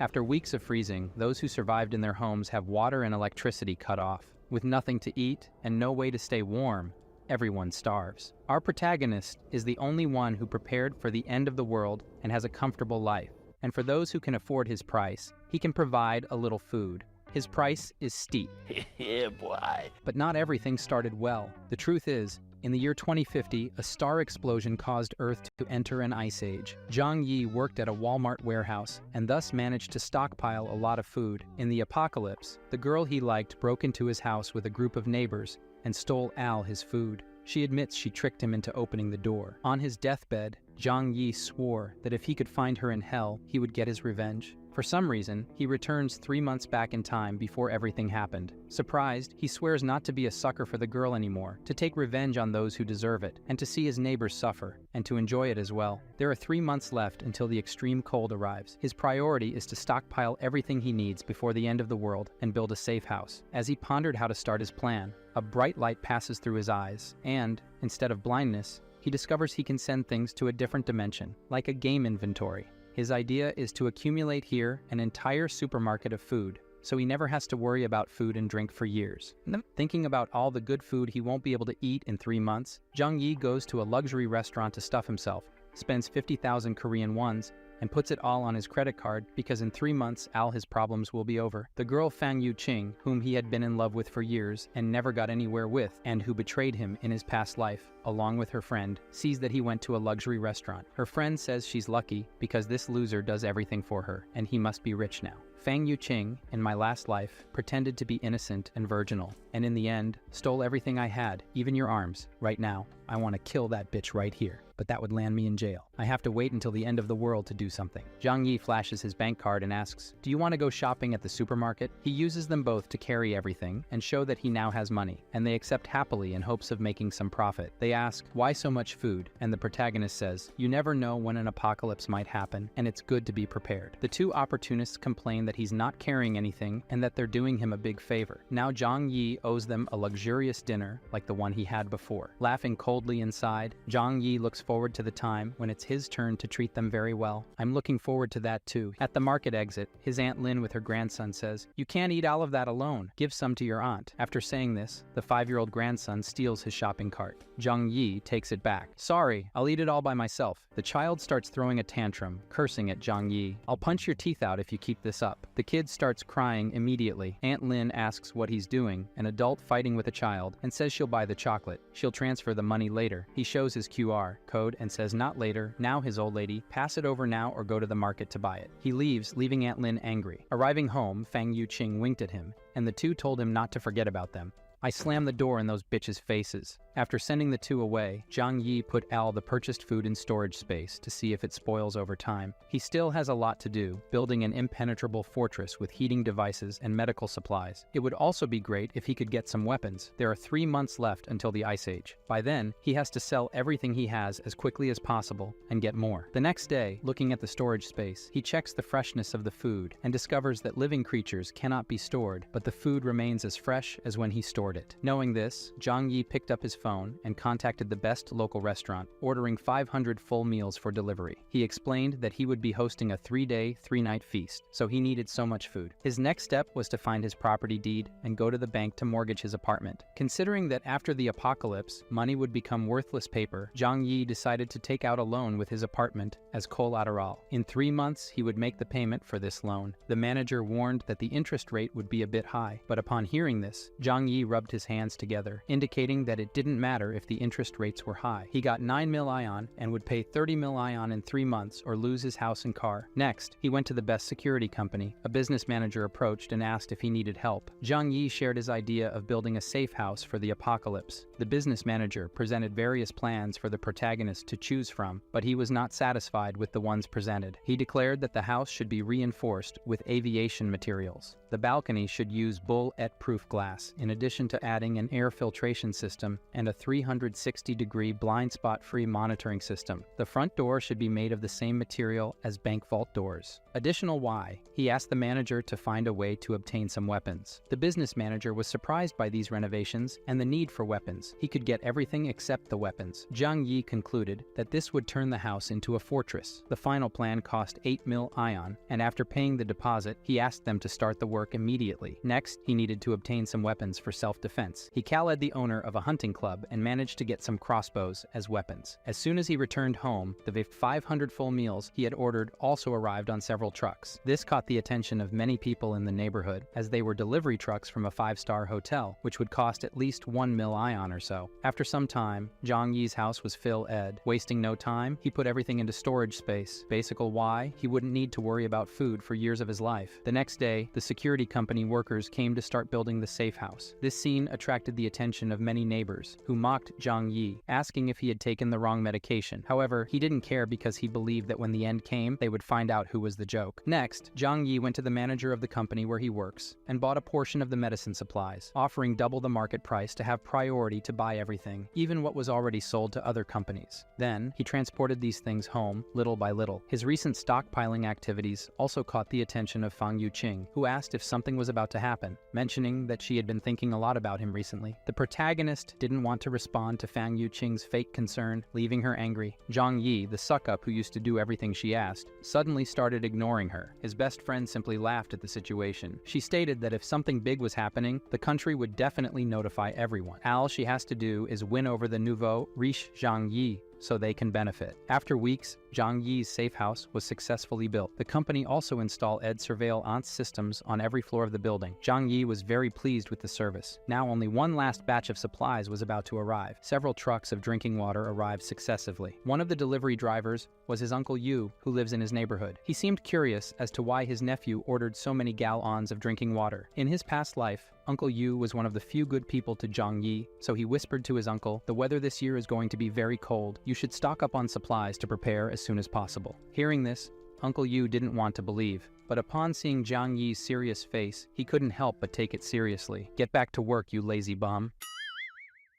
After weeks of freezing, those who survived in their homes have water and electricity cut off. With nothing to eat and no way to stay warm, everyone starves. Our protagonist is the only one who prepared for the end of the world and has a comfortable life. And for those who can afford his price, he can provide a little food. His price is steep. Yeah, boy. But not everything started well. The truth is, in the year 2050, a star explosion caused Earth to enter an ice age. Zhang Yi worked at a Walmart warehouse and thus managed to stockpile a lot of food. In the apocalypse, the girl he liked broke into his house with a group of neighbors and stole Al his food. She admits she tricked him into opening the door. On his deathbed, Zhang Yi swore that if he could find her in hell, he would get his revenge. For some reason, he returns 3 months back in time before everything happened. Surprised, he swears not to be a sucker for the girl anymore, to take revenge on those who deserve it, and to see his neighbors suffer, and to enjoy it as well. There are 3 months left until the extreme cold arrives. His priority is to stockpile everything he needs before the end of the world and build a safe house. As he pondered how to start his plan, a bright light passes through his eyes, and, instead of blindness, he discovers he can send things to a different dimension, like a game inventory. His idea is to accumulate here an entire supermarket of food, so he never has to worry about food and drink for years. Thinking about all the good food he won't be able to eat in 3 months, Zhang Yi goes to a luxury restaurant to stuff himself, spends 50,000 Korean wons, and puts it all on his credit card because in 3 months, all his problems will be over. The girl Fang Yuqing, whom he had been in love with for years and never got anywhere with, and who betrayed him in his past life, along with her friend, sees that he went to a luxury restaurant. Her friend says she's lucky because this loser does everything for her, and he must be rich now. Fang Yuqing, in my last life, pretended to be innocent and virginal, and in the end, stole everything I had, even your arms. Right now, I want to kill that bitch right here, but that would land me in jail. I have to wait until the end of the world to do something. Zhang Yi flashes his bank card and asks, "Do you want to go shopping at the supermarket?" He uses them both to carry everything and show that he now has money, and they accept happily in hopes of making some profit. They ask, "Why so much food?" And the protagonist says, "You never know when an apocalypse might happen, and it's good to be prepared." The two opportunists complain that he's not carrying anything and that they're doing him a big favor. Now Zhang Yi owes them a luxurious dinner like the one he had before. Laughing coldly inside, Zhang Yi looks forward to the time when it's his turn to treat them very well. I'm looking forward to that too. At the market exit, his Aunt Lin with her grandson says, "You can't eat all of that alone. Give some to your aunt." After saying this, the 5-year-old grandson steals his shopping cart. Zhang Yi takes it back. "Sorry, I'll eat it all by myself." The child starts throwing a tantrum, cursing at Zhang Yi. "I'll punch your teeth out if you keep this up." The kid starts crying immediately. Aunt Lin asks what he's doing, an adult fighting with a child, and says she'll buy the chocolate. She'll transfer the money later. He shows his QR code and says not later, now his old lady, pass it over now or go to the market to buy it. He leaves, leaving Aunt Lin angry. Arriving home, Fang Yuqing winked at him, and the two told him not to forget about them. I slammed the door in those bitches' faces. After sending the two away, Zhang Yi put Al the purchased food in storage space to see if it spoils over time. He still has a lot to do, building an impenetrable fortress with heating devices and medical supplies. It would also be great if he could get some weapons. There are 3 months left until the Ice Age. By then, he has to sell everything he has as quickly as possible and get more. The next day, looking at the storage space, he checks the freshness of the food and discovers that living creatures cannot be stored, but the food remains as fresh as when he stored it. Knowing this, Zhang Yi picked up his phone and contacted the best local restaurant, ordering 500 full meals for delivery. He explained that he would be hosting a 3-day, 3-night feast, so he needed so much food. His next step was to find his property deed and go to the bank to mortgage his apartment. Considering that after the apocalypse, money would become worthless paper, Zhang Yi decided to take out a loan with his apartment as collateral. In 3 months, he would make the payment for this loan. The manager warned that the interest rate would be a bit high, but upon hearing this, Zhang Yi rubbed his hands together, indicating that it didn't matter if the interest rates were high. He got 9 mil ion and would pay 30 mil ion in 3 months or lose his house and car. Next, he went to the best security company. A business manager approached and asked if he needed help. Zhang Yi shared his idea of building a safe house for the apocalypse. The business manager presented various plans for the protagonist to choose from, but he was not satisfied with the ones presented. He declared that the house should be reinforced with aviation materials. The balcony should use bullet-proof glass, in addition to adding an air filtration system and a 360-degree blind spot-free monitoring system. The front door should be made of the same material as bank vault doors. Additional why, he asked the manager to find a way to obtain some weapons. The business manager was surprised by these renovations and the need for weapons. He could get everything except the weapons. Zhang Yi concluded that this would turn the house into a fortress. The final plan cost 8 mil ion, and after paying the deposit, he asked them to start the work immediately. Next, he needed to obtain some weapons for self-defense. He called the owner of a hunting club and managed to get some crossbows as weapons. As soon as he returned home, the 500 full meals he had ordered also arrived on several trucks. This caught the attention of many people in the neighborhood, as they were delivery trucks from a 5-star hotel, which would cost at least 1 mil ion or so. After some time, Zhang Yi's house was filled. Wasting no time, he put everything into storage space. Basically why, he wouldn't need to worry about food for years of his life. The next day, the security company workers came to start building the safe house. This scene attracted the attention of many neighbors, who mocked Zhang Yi, asking if he had taken the wrong medication. However, he didn't care because he believed that when the end came, they would find out who was the joke. Next, Zhang Yi went to the manager of the company where he works and bought a portion of the medicine supplies, offering double the market price to have priority to buy everything, even what was already sold to other companies. Then, he transported these things home, little by little. His recent stockpiling activities also caught the attention of Fang Yuqing, who asked if something was about to happen, mentioning that she had been thinking a lot about him recently. The protagonist didn't want to respond to Fang Yuqing's fake concern, leaving her angry. Zhang Yi, the suck-up who used to do everything she asked, suddenly started ignoring her. His best friend simply laughed at the situation. She stated that if something big was happening, the country would definitely notify everyone. All she has to do is win over the nouveau riche Zhang Yi, so they can benefit. After weeks, Zhang Yi's safe house was successfully built. The company also installed surveillance systems on every floor of the building. Zhang Yi was very pleased with the service. Now only one last batch of supplies was about to arrive. Several trucks of drinking water arrived successively. One of the delivery drivers was his uncle Yu, who lives in his neighborhood. He seemed curious as to why his nephew ordered so many gallons of drinking water. In his past life, Uncle Yu was one of the few good people to Zhang Yi, so he whispered to his uncle, "The weather this year is going to be very cold. You should stock up on supplies to prepare as soon as possible." Hearing this, Uncle Yu didn't want to believe, but upon seeing Zhang Yi's serious face, he couldn't help but take it seriously. "Get back to work, you lazy bum."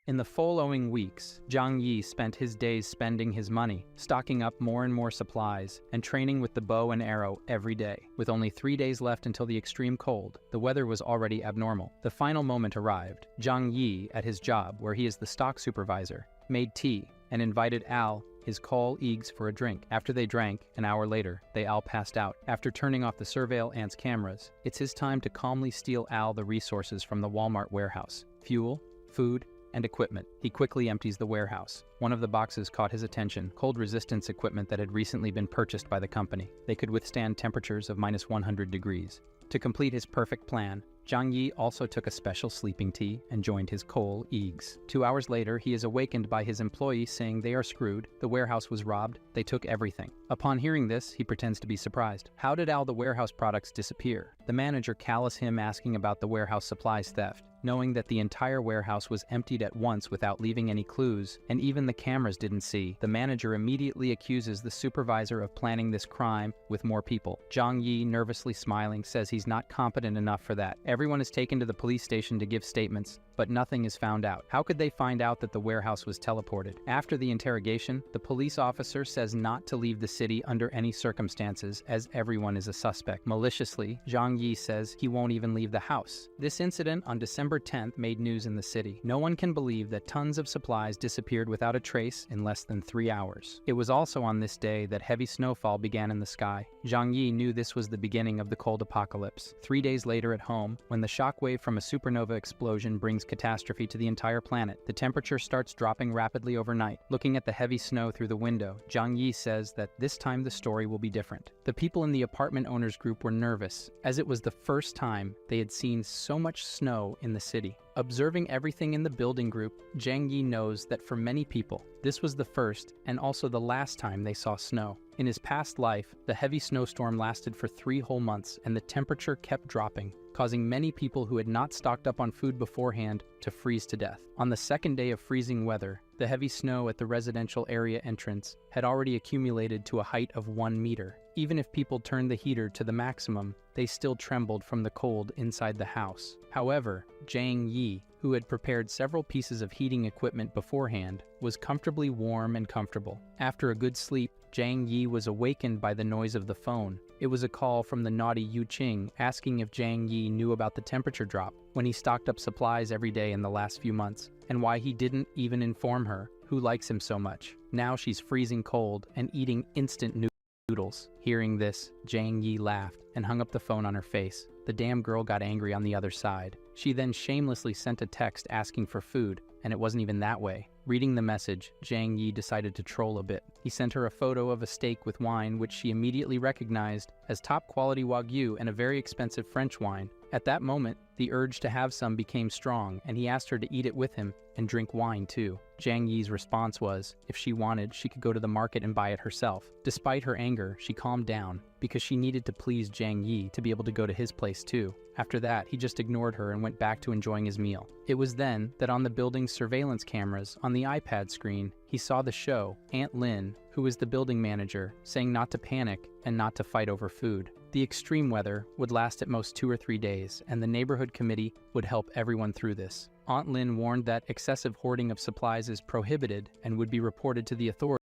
In the following weeks, Zhang Yi spent his days spending his money, stocking up more and more supplies, and training with the bow and arrow every day. With only 3 days left until the extreme cold, the weather was already abnormal. The final moment arrived. Zhang Yi, at his job, where he is the stock supervisor, made tea and invited Al, his colleagues, for a drink. After they drank, an hour later, they all passed out. After turning off the surveillance cameras, it's his time to calmly steal Al the resources from the Walmart warehouse: fuel, food, and equipment. He quickly empties the warehouse. One of the boxes caught his attention: cold resistance equipment that had recently been purchased by the company. They could withstand temperatures of -100 degrees. To complete his perfect plan, Zhang Yi also took a special sleeping tea and joined his colleagues. 2 hours later, he is awakened by his employees saying they are screwed, the warehouse was robbed, they took everything. Upon hearing this, he pretends to be surprised. How did all the warehouse products disappear? The manager calls him asking about the warehouse supplies theft. Knowing that the entire warehouse was emptied at once without leaving any clues, and even the cameras didn't see, the manager immediately accuses the supervisor of planning this crime with more people. Zhang Yi, nervously smiling, says he's not competent enough for that. Everyone is taken to the police station to give statements, but nothing is found out. How could they find out that the warehouse was teleported? After the interrogation, the police officer says not to leave the city under any circumstances, as everyone is a suspect. Maliciously, Zhang Yi says he won't even leave the house. This incident on December 10th made news in the city. No one can believe that tons of supplies disappeared without a trace in less than 3 hours. It was also on this day that heavy snowfall began in the sky. Zhang Yi knew this was the beginning of the cold apocalypse. 3 days later at home, when the shockwave from a supernova explosion brings catastrophe to the entire planet, the temperature starts dropping rapidly overnight. Looking at the heavy snow through the window, Zhang Yi says that this time the story will be different. The people in the apartment owners group were nervous, as it was the first time they had seen so much snow in the city. Observing everything in the building group, Zhang Yi knows that for many people, this was the first and also the last time they saw snow. In his past life, the heavy snowstorm lasted for 3 whole months and the temperature kept dropping, causing many people who had not stocked up on food beforehand to freeze to death. On the second day of freezing weather, the heavy snow at the residential area entrance had already accumulated to a height of 1 meter. Even if people turned the heater to the maximum, they still trembled from the cold inside the house. However, Zhang Yi, who had prepared several pieces of heating equipment beforehand, was comfortably warm and comfortable. After a good sleep, Zhang Yi was awakened by the noise of the phone. It was a call from the naughty Yu Qing asking if Zhang Yi knew about the temperature drop when he stocked up supplies every day in the last few months, and why he didn't even inform her, who likes him so much. Now she's freezing cold and eating instant noodles. Hearing this, Zhang Yi laughed and hung up the phone on her face. The damn girl got angry on the other side. She then shamelessly sent a text asking for food, and it wasn't even that way. Reading the message, Zhang Yi decided to troll a bit. He sent her a photo of a steak with wine, which she immediately recognized as top-quality Wagyu and a very expensive French wine. At that moment, the urge to have some became strong, and he asked her to eat it with him and drink wine too. Zhang Yi's response was, if she wanted, she could go to the market and buy it herself. Despite her anger, she calmed down, because she needed to please Zhang Yi to be able to go to his place too. After that, he just ignored her and went back to enjoying his meal. It was then that on the building's surveillance cameras on the iPad screen, he saw the show, Aunt Lin, who was the building manager, saying not to panic and not to fight over food. The extreme weather would last at most 2 or 3 days, and the neighborhood committee would help everyone through this. Aunt Lin warned that excessive hoarding of supplies is prohibited and would be reported to the authorities.